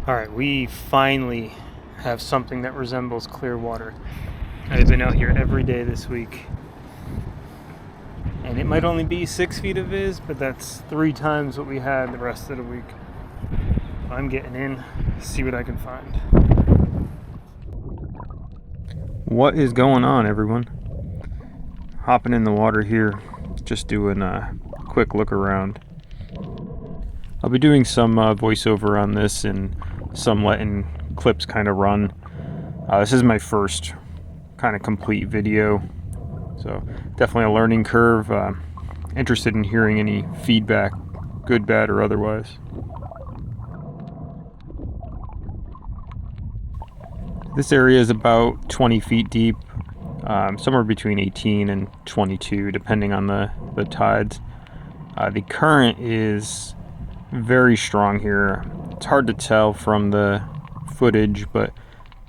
Alright, we finally have something that resembles clear water. I've been out here every day this week. And it might only be 6 feet of viz, but that's 3 times what we had the rest of the week. I'm getting in, see what I can find. What is going on, everyone? Hopping in the water here, just doing a quick look around. I'll be doing some voiceover on this and some letting clips kind of run. This is my first kind of complete video, so definitely a learning curve. Interested in hearing any feedback, good, bad, or otherwise. This area is about 20 feet deep, somewhere between 18 and 22, depending on the tides. The current is very strong here. It's hard to tell from the footage, but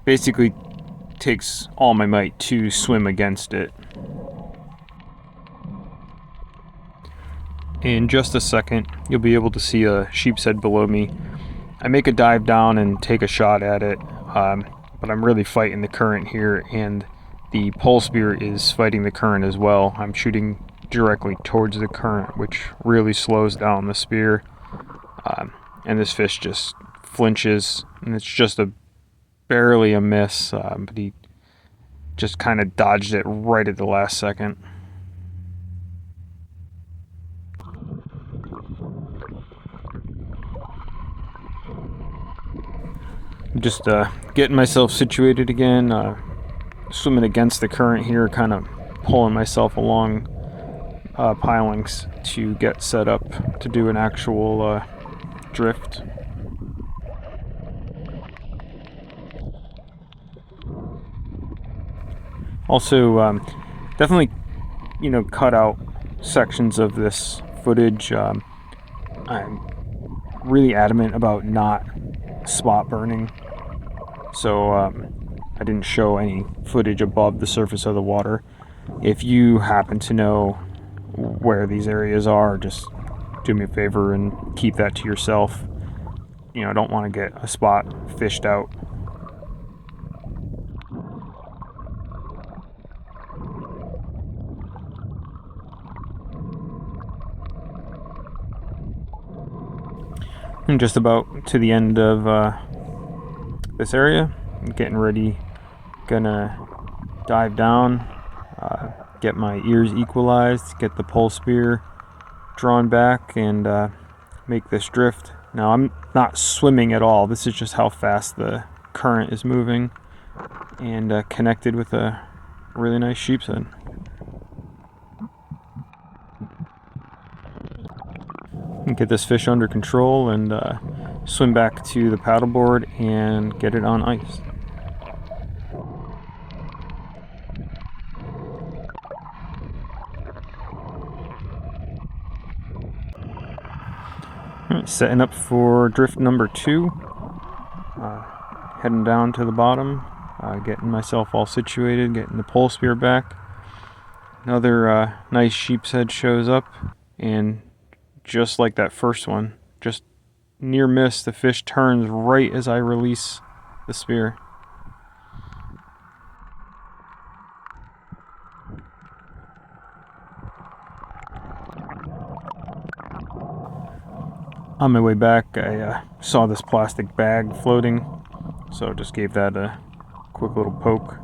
basically takes all my might to swim against it. In just a second, you'll be able to see a sheepshead below me. I make a dive down and take a shot at it, but I'm really fighting the current here, and the Polespear is fighting the current as well. I'm shooting directly towards the current, which really slows down the spear. And this fish just flinches, and it's just barely a miss, but he just kind of dodged it right at the last second. I'm just getting myself situated again, swimming against the current here, kind of pulling myself along pilings to get set up to do an actual drift. Also, definitely, cut out sections of this footage. I'm really adamant about not spot burning, so I didn't show any footage above the surface of the water. If you happen to know where these areas are, just do me a favor and keep that to yourself. I don't want to get a spot fished out. I'm just about to the end of this area. I'm getting ready, gonna dive down, get my ears equalized, get the Polespear drawn back, and make this drift. Now, I'm not swimming at all. This is just how fast the current is moving, and connected with a really nice sheepshead. Get this fish under control and swim back to the paddleboard and get it on ice. Alright, setting up for drift number 2. Heading down to the bottom, getting myself all situated, getting the Polespear back. Another nice sheepshead shows up, and just like that first one, just near miss, the fish turns right as I release the spear. On my way back, I saw this plastic bag floating, so just gave that a quick little poke,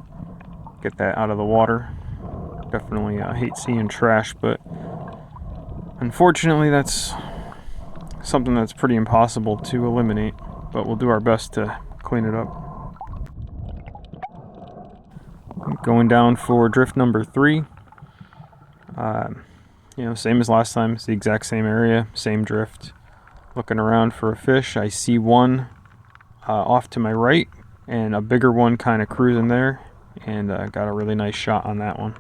get that out of the water. Definitely hate seeing trash, but unfortunately that's something that's pretty impossible to eliminate, but we'll do our best to clean it up. Going down for drift number 3. Same as last time. It's the exact same area, same drift. Looking around for a fish. I see one off to my right, and a bigger one kind of cruising there, and got a really nice shot on that one.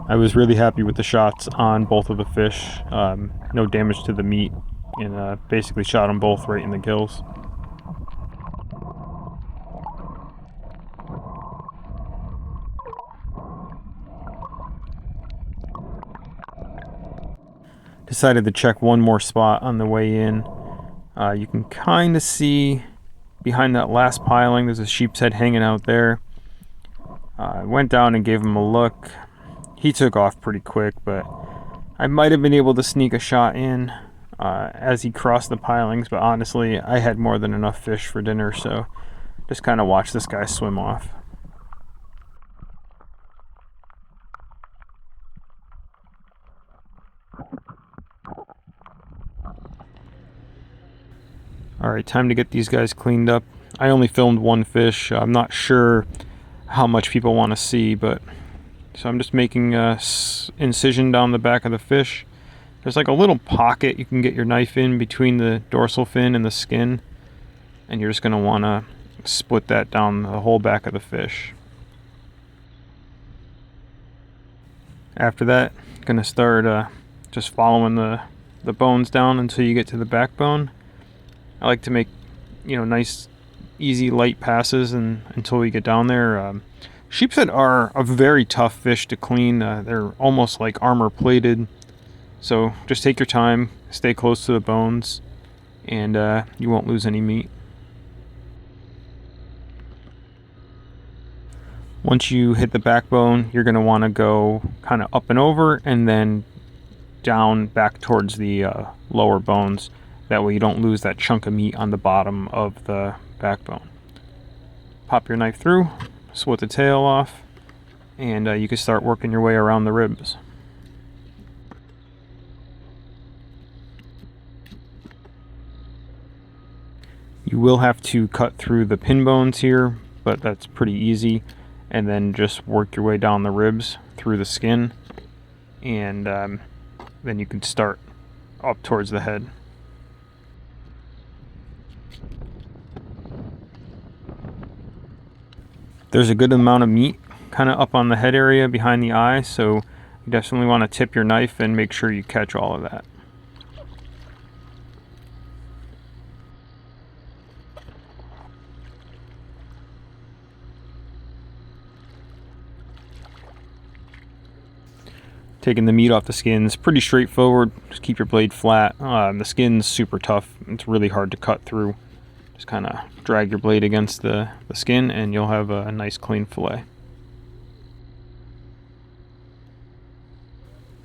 I was really happy with the shots on both of the fish. No damage to the meat, and basically shot them both right in the gills. Decided to check one more spot on the way in. You can kind of see behind that last piling, there's a sheepshead hanging out there. I went down and gave him a look. He took off pretty quick, but I might have been able to sneak a shot in as he crossed the pilings, but honestly, I had more than enough fish for dinner, so just kind of watched this guy swim off. Alright, time to get these guys cleaned up. I only filmed one fish. I'm not sure how much people want to see, but so I'm just making a incision down the back of the fish. There's like a little pocket you can get your knife in between the dorsal fin and the skin, and you're just going to want to split that down the whole back of the fish. After that, going to start just following the bones down until you get to the backbone. I like to make, nice, easy, light passes until we get down there. Sheepshead are a very tough fish to clean. They're almost like armor plated. So just take your time, stay close to the bones, and you won't lose any meat. Once you hit the backbone, you're going to want to go kind of up and over and then down back towards the lower bones. That way you don't lose that chunk of meat on the bottom of the backbone. Pop your knife through, split the tail off, and you can start working your way around the ribs. You will have to cut through the pin bones here, but that's pretty easy. And then just work your way down the ribs through the skin, and then you can start up towards the head. There's a good amount of meat kind of up on the head area behind the eye, so you definitely want to tip your knife and make sure you catch all of that. Taking the meat off the skin is pretty straightforward. Just keep your blade flat. The skin's super tough. It's really hard to cut through. Just kind of drag your blade against the skin and you'll have a nice clean fillet.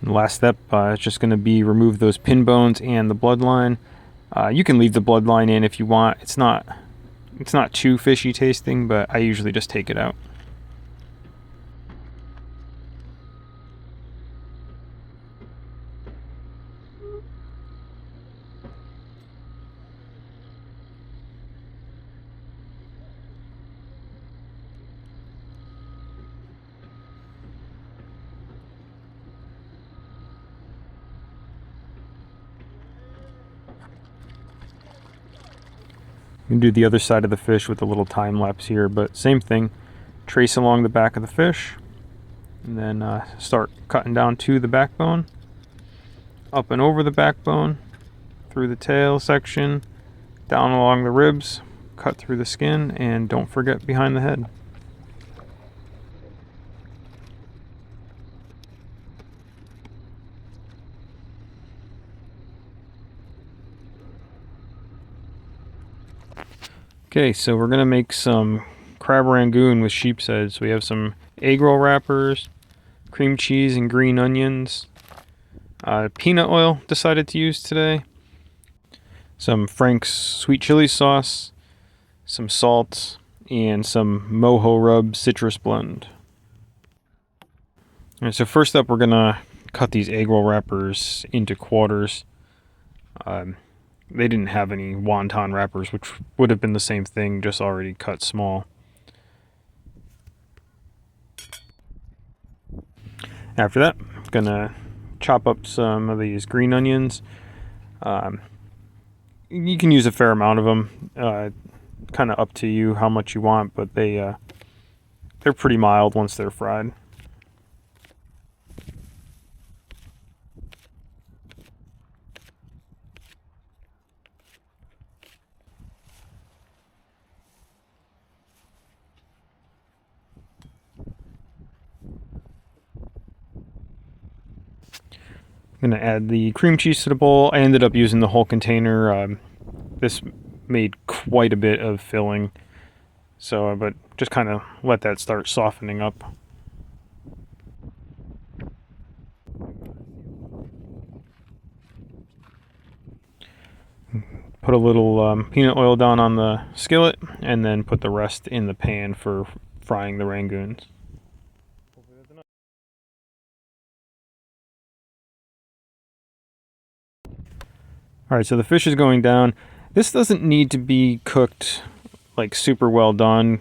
And the last step is just going to be remove those pin bones and the bloodline. You can leave the bloodline in if you want. It's not too fishy tasting, but I usually just take it out. You can do the other side of the fish with a little time lapse here, but same thing. Trace along the back of the fish, and then start cutting down to the backbone, up and over the backbone, through the tail section, down along the ribs, cut through the skin, and don't forget behind the head. Okay, so we're gonna make some crab rangoon with sheepshead. So we have some egg roll wrappers, cream cheese and green onions, peanut oil decided to use today, some Frank's sweet chili sauce, some salt, and some mojo rub citrus blend. Alright, so first up we're gonna cut these egg roll wrappers into quarters. They didn't have any wonton wrappers, which would have been the same thing, just already cut small. After that, I'm gonna chop up some of these green onions. You can use a fair amount of them. Kind of up to you how much you want, but they're pretty mild once they're fried. gonna add the cream cheese to the bowl. I ended up using the whole container. This made quite a bit of filling, so but just kind of let that start softening up. Put a little peanut oil down on the skillet, and then put the rest in the pan for frying the Rangoons. Alright, so the fish is going down. This doesn't need to be cooked like super well done.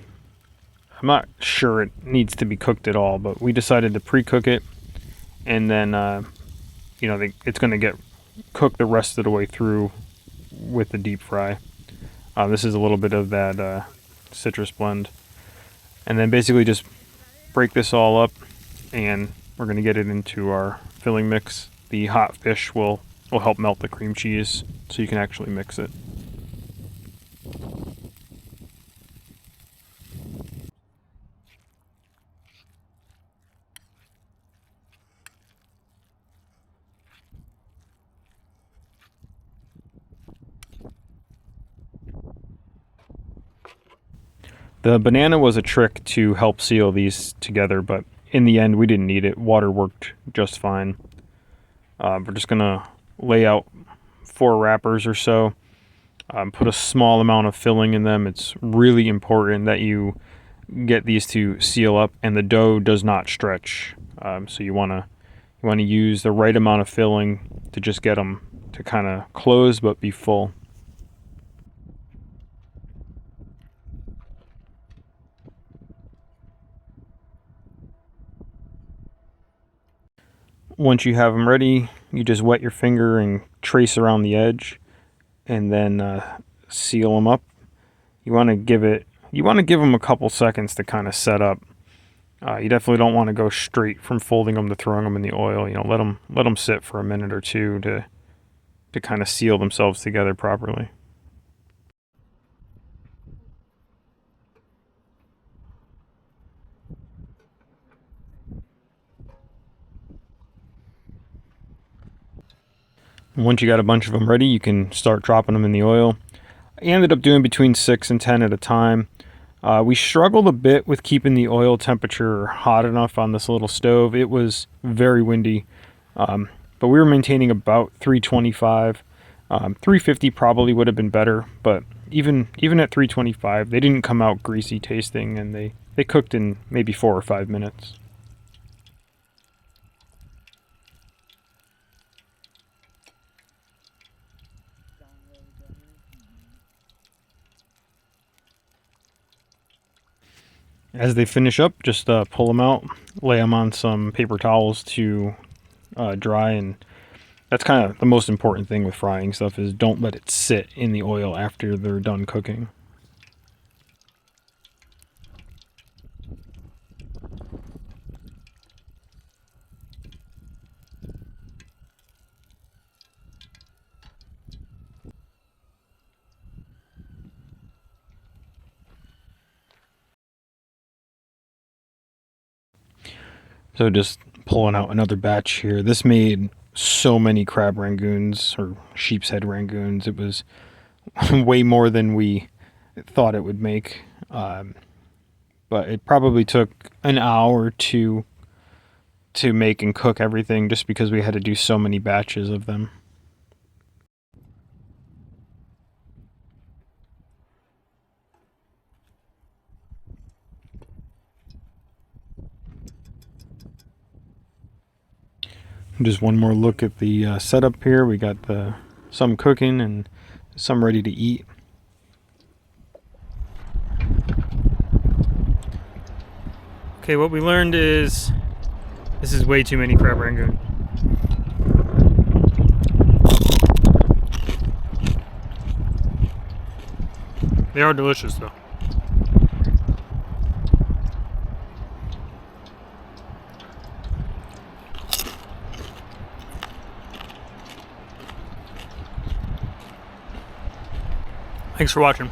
I'm not sure it needs to be cooked at all, but we decided to pre-cook it, and then you know, it's going to get cooked the rest of the way through with the deep fry. This is a little bit of that citrus blend, and then basically just break this all up, and we're going to get it into our filling mix. The hot fish will help melt the cream cheese so you can actually mix it. The banana was a trick to help seal these together, but in the end we didn't need it. Water worked just fine. We're just gonna lay out 4 wrappers or so. Put a small amount of filling in them. It's really important that you get these to seal up, and the dough does not stretch. So you wanna use the right amount of filling to just get them to kind of close but be full. Once you have them ready, you just wet your finger and trace around the edge, and then seal them up. You want to give them a couple seconds to kind of set up. You definitely don't want to go straight from folding them to throwing them in the oil. You know, let them sit for a minute or two to kind of seal themselves together properly. Once you got a bunch of them ready, you can start dropping them in the oil. I ended up doing between 6 and 10 at a time. We struggled a bit with keeping the oil temperature hot enough on this little stove. It was very windy, but we were maintaining about 325. 350 probably would have been better, but even at 325, they didn't come out greasy tasting, and they cooked in maybe 4 or 5 minutes. As they finish up, just pull them out, lay them on some paper towels to dry, and that's kind of the most important thing with frying stuff, is don't let it sit in the oil after they're done cooking. So just pulling out another batch here. This made so many crab rangoons, or sheepshead rangoons. It was way more than we thought it would make. But it probably took an hour to make and cook everything, just because we had to do so many batches of them. Just one more look at the setup here. We got some cooking and some ready to eat. Okay, what we learned is this is way too many crab rangoon. They are delicious though. Thanks for watching.